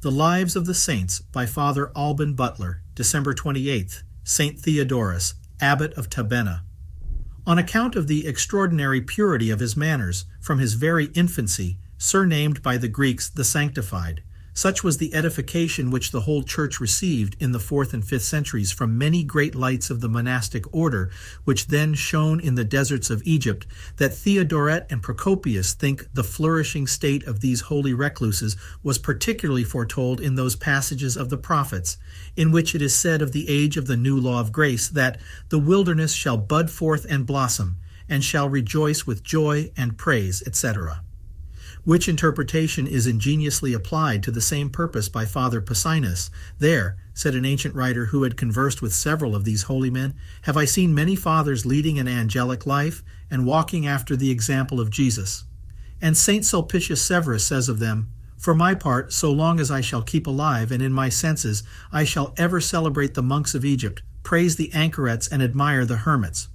The Lives of the Saints by Father Alban Butler, December 28th, St Theodoris, Abbot of Tabenna. On account of the extraordinary purity of his manners, from his very infancy, surnamed by the Greeks the Sanctified, such was the edification which the whole Church received in the 4th and 5th centuries from many great lights of the monastic order, which then shone in the deserts of Egypt, that Theodoret and Pachomius think the flourishing state of these holy recluses was particularly foretold in those passages of the prophets, in which it is said of the age of the new law of grace, that the wilderness shall bud forth and blossom, and shall rejoice with joy and praise, etc., which interpretation is ingeniously applied to the same purpose by Father Pachomius. There, said an ancient writer who had conversed with several of these holy men, have I seen many fathers leading an angelic life and walking after the example of Jesus. And St Sulpicius Severus says of them, For my part, so long as I shall keep alive and in my senses, I shall ever celebrate the monks of Egypt, praise the anchorets, and admire the hermits.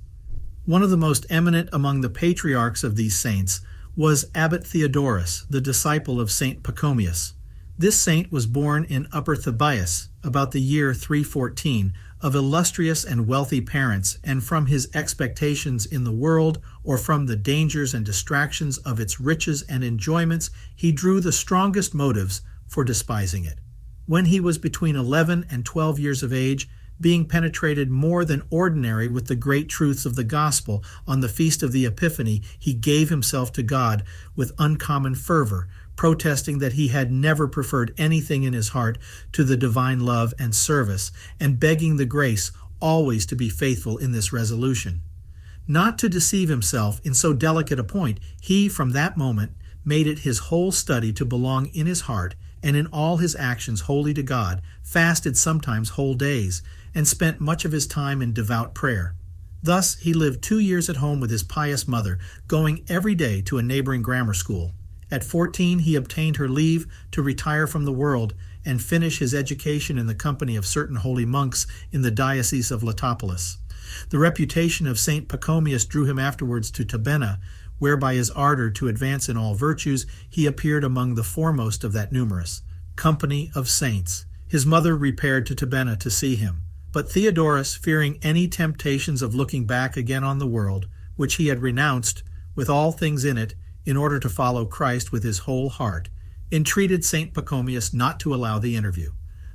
One of the most eminent among the patriarchs of these saints was Abbot Theodorus, the disciple of St Pachomius. This saint was born in Upper Thebaid, about the year 314, of illustrious and wealthy parents, and from his expectations in the world, or from the dangers and distractions of its riches and enjoyments, he drew the strongest motives for despising it. When he was between 11 and 12 years of age, being penetrated more than ordinary with the great truths of the gospel, on the feast of the Epiphany, he gave himself to God with uncommon fervor, protesting that he had never preferred anything in his heart to the divine love and service, and begging the grace always to be faithful in this resolution. Not to deceive himself in so delicate a point, he from that moment made it his whole study to belong in his heart and in all his actions wholly to God, fasted sometimes whole days, and spent much of his time in devout prayer. Thus he lived 2 years at home with his pious mother, going every day to a neighboring grammar school. At 14 he obtained her leave to retire from the world and finish his education in the company of certain holy monks in the diocese of Letopolis. The reputation of St Pachomius drew him afterwards to Tabenna, where by his ardor to advance in all virtues he appeared among the foremost of that numerous company of saints. His mother repaired to Tabenna to see him. But Theodorus, fearing any temptations of looking back again on the world, which he had renounced with all things in it, in order to follow Christ with his whole heart, entreated St Pachomius not to allow the interview.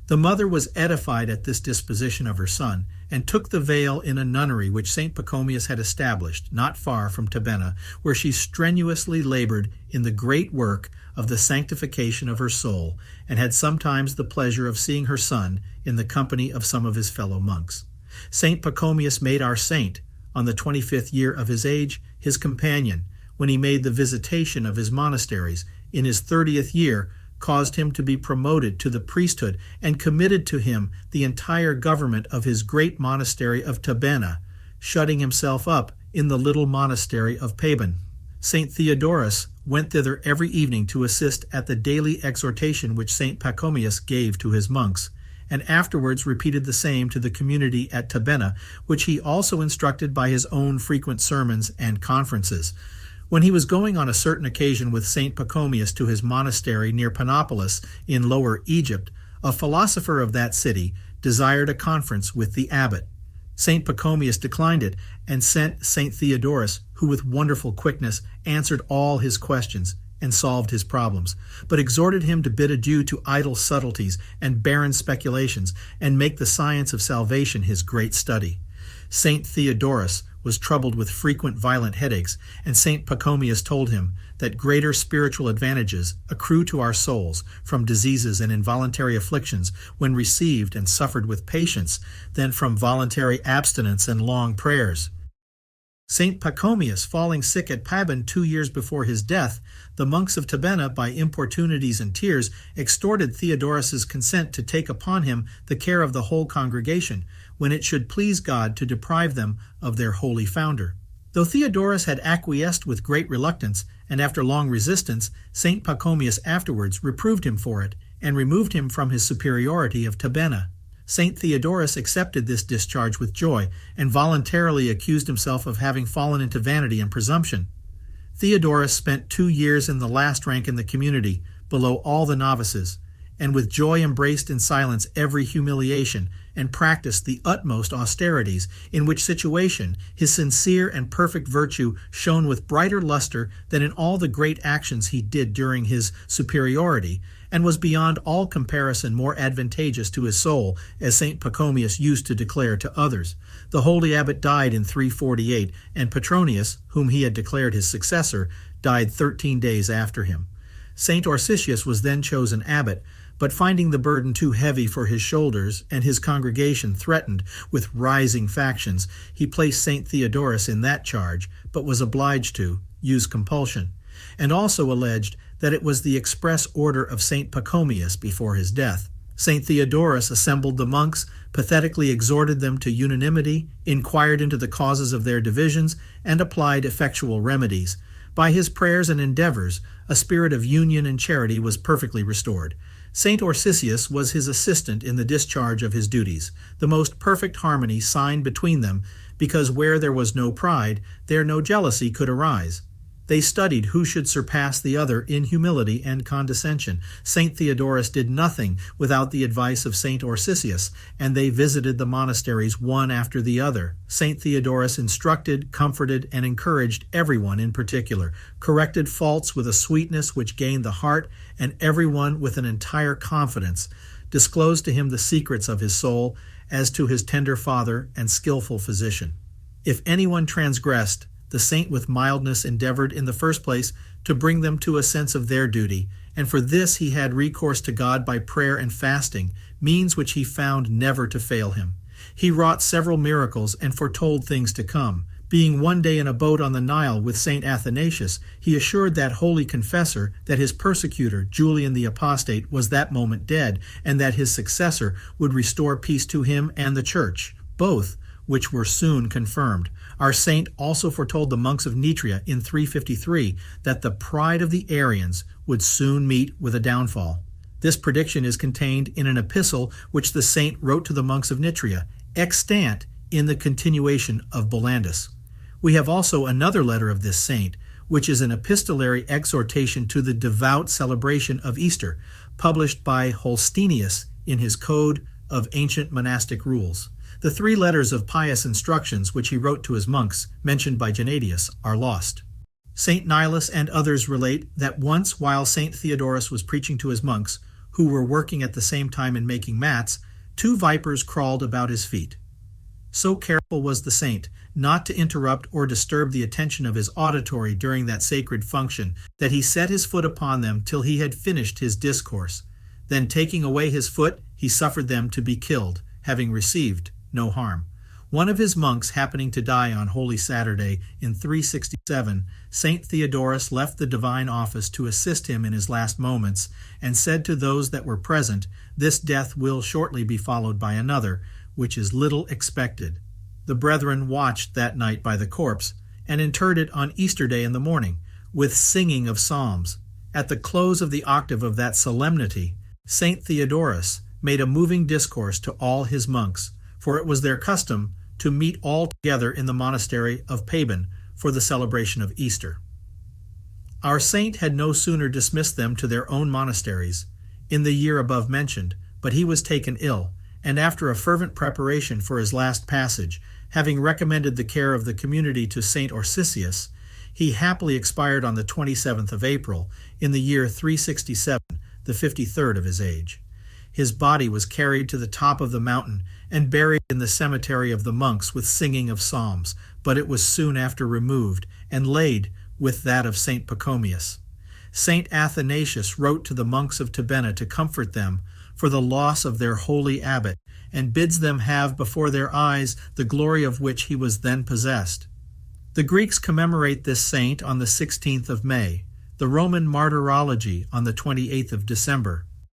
The mother was edified at this disposition of her son, and took the veil in a nunnery which St Pachomius had established, not far from Tabenna, where she strenuously labored in the great work of the sanctification of her soul, and had sometimes the pleasure of seeing her son in the company of some of his fellow monks. St Pachomius made our saint, on the 25th year of his age, his companion, when he made the visitation of his monasteries. In his 30th year, caused him to be promoted to the priesthood, and committed to him the entire government of his great monastery of Tabenna, shutting himself up in the little monastery of Paben. St Theodorus went thither every evening to assist at the daily exhortation which St Pachomius gave to his monks, and afterwards repeated the same to the community at Tabenna, which he also instructed by his own frequent sermons and conferences. When he was going on a certain occasion with St Pachomius to his monastery near Panopolis in Lower Egypt, a philosopher of that city desired a conference with the abbot. St Pachomius declined it, and sent St Theodorus, who with wonderful quickness answered all his questions and solved his problems, but exhorted him to bid adieu to idle subtleties and barren speculations, and make the science of salvation his great study. St Theodorus was troubled with frequent violent headaches, and St Pachomius told him that greater spiritual advantages accrue to our souls from diseases and involuntary afflictions when received and suffered with patience than from voluntary abstinence and long prayers. St Pachomius falling sick at Paben 2 years before his death, the monks of Tabenna, by importunities and tears, extorted Theodorus's consent to take upon him the care of the whole congregation, when it should please God to deprive them of their holy founder. Though Theodorus had acquiesced with great reluctance, and after long resistance, St Pachomius afterwards reproved him for it, and removed him from his superiority of Tabenna. St Theodorus accepted this discharge with joy, and voluntarily accused himself of having fallen into vanity and presumption. Theodorus spent 2 years in the last rank in the community, below all the novices, and with joy embraced in silence every humiliation, and practiced the utmost austerities, in which situation his sincere and perfect virtue shone with brighter luster than in all the great actions he did during his superiority, and was beyond all comparison more advantageous to his soul, as St Pachomius used to declare to others. The holy abbot died in 348, and Petronius, whom he had declared his successor, died 13 days after him. St Orsizius was then chosen abbot, but finding the burden too heavy for his shoulders and his congregation threatened with rising factions, he placed St Theodorus in that charge, but was obliged to use compulsion, and also alleged that it was the express order of St Pachomius before his death. St Theodorus assembled the monks, pathetically exhorted them to unanimity, inquired into the causes of their divisions, and applied effectual remedies. By his prayers and endeavors, a spirit of union and charity was perfectly restored. St Orsizius was his assistant in the discharge of his duties. The most perfect harmony signed between them, because where there was no pride, there no jealousy could arise. They studied who should surpass the other in humility and condescension. St Theodorus did nothing without the advice of St Orsizius, and they visited the monasteries one after the other. St Theodorus instructed, comforted, and encouraged everyone in particular, corrected faults with a sweetness which gained the heart, and everyone with an entire confidence, disclosed to him the secrets of his soul, as to his tender father and skillful physician. If anyone transgressed, the saint with mildness endeavored in the first place to bring them to a sense of their duty, and for this he had recourse to God by prayer and fasting, means which he found never to fail him. He wrought several miracles and foretold things to come. Being one day in a boat on the Nile with St Athanasius, he assured that holy confessor that his persecutor, Julian the Apostate, was that moment dead, and that his successor would restore peace to him and the Church, both which were soon confirmed. Our saint also foretold the monks of Nitria in 353 that the pride of the Arians would soon meet with a downfall. This prediction is contained in an epistle which the saint wrote to the monks of Nitria, extant in the continuation of Bolandus. We have also another letter of this saint, which is an epistolary exhortation to the devout celebration of Easter, published by Holstenius in his Code of Ancient Monastic Rules. The 3 letters of pious instructions which he wrote to his monks, mentioned by Gennadius, are lost. St Nilus and others relate that once, while St Theodorus was preaching to his monks, who were working at the same time in making mats, 2 vipers crawled about his feet. So careful was the saint not to interrupt or disturb the attention of his auditory during that sacred function, that he set his foot upon them till he had finished his discourse. Then taking away his foot, he suffered them to be killed, having received no harm. One of his monks happening to die on Holy Saturday in 367, St Theodorus left the divine office to assist him in his last moments, and said to those that were present, "This death will shortly be followed by another, which is little expected." The brethren watched that night by the corpse, and interred it on Easter Day in the morning, with singing of psalms. At the close of the octave of that solemnity, St Theodorus made a moving discourse to all his monks, for it was their custom to meet all together in the monastery of Paben for the celebration of Easter. Our saint had no sooner dismissed them to their own monasteries in the year above mentioned, but he was taken ill, and after a fervent preparation for his last passage, having recommended the care of the community to St Orsizius, he happily expired on the 27th of April in the year 367, the 53rd of his age. His body was carried to the top of the mountain and buried in the cemetery of the monks with singing of psalms, but it was soon after removed and laid with that of St Pachomius. St Athanasius wrote to the monks of Tabenna to comfort them for the loss of their holy abbot, and bids them have before their eyes the glory of which he was then possessed. The Greeks commemorate this saint on the 16th of May, the Roman Martyrology on the 28th of December,